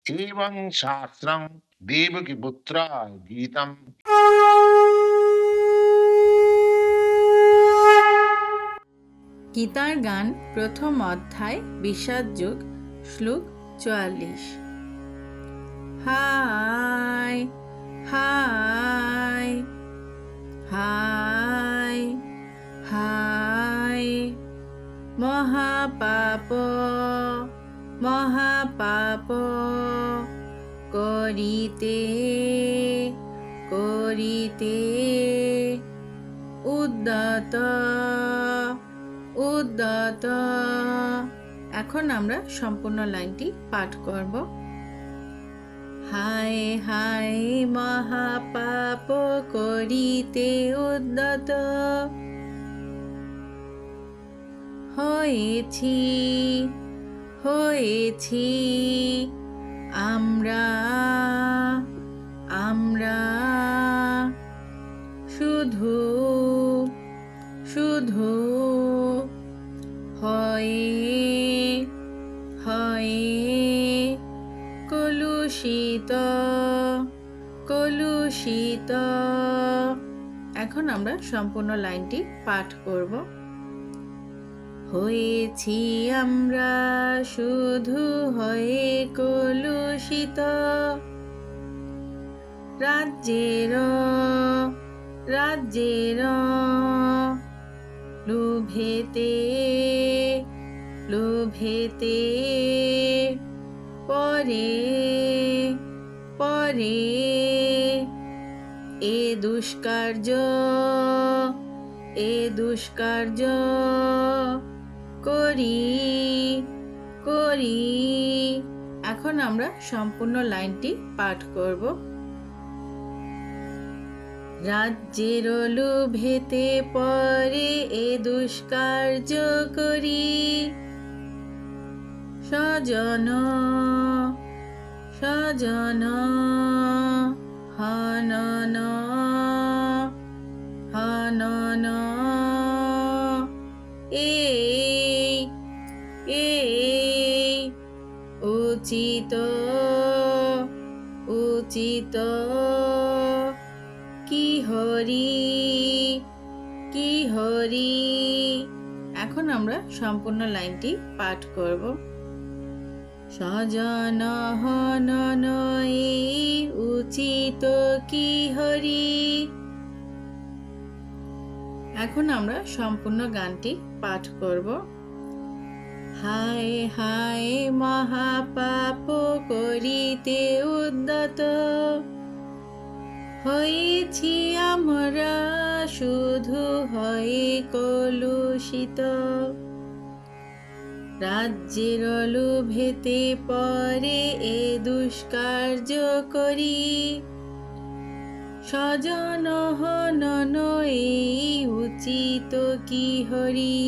एवं शास्त्रं देवकीपुत्राय गीतम्। গীতার গান প্রথম অধ্যায় বিষাদ যুগ শ্লোক ৪৪। হায় হায় হায় হায় মহাপাপ মহাপাপ করিতে করিতে উদ্যত উদ্যত। এখন আমরা সম্পূর্ণ লাইনটি পাঠ করব। হায় হায় মহাপাপ করিতে উদ্যত হয়েছি হয়েছি আমরা আমরা শুধু শুধু হয়ে হয়ে কলুষিত কলুষিত। এখন আমরা সম্পূর্ণ লাইনটি পাঠ করব। হয়েছি আমরা শুধু হয়ে কলুষিত রাজ্যের রাজ্যের লোভেতে লোভেতে পরে পরে এ দুষ্কার্য এ দুষ্কার্য করি করি। এখন আমরা সম্পূর্ণ লাইনটি পাঠ করব। রাজ্যের লোভেতে পরে এ দুষ্কার্য করি স্বজন স্বজন হনন হনন এই উচিত উচিত কি হরি কি হরি। এখন আমরা সম্পূর্ণ লাইনটি পাঠ করব। স্বজন হনন উচিত কি হরি। এখন আমরা সম্পূর্ণ গানটি পাঠ করব। হায় হায় মহাপাপ করিতে উদ্যত হয়েছি আমরা শুধু হয়ে কলুষিত রাজ্যের লোভেতে পরে এ দুষ্কার্য করি স্বজন হনন উচিত কি হরি।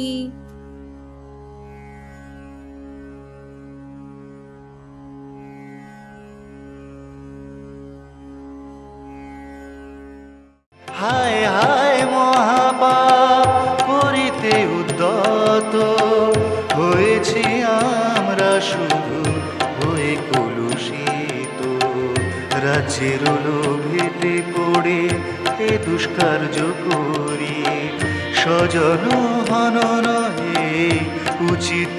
হায় হায় মহাপাপ করিতে উদ্যত হয়েছি আমরা শুধু হয়ে কলুষিত রাজ্যের লোভেতে পড়ে এ দুষ্কার্য করি স্বজন হনন উচিত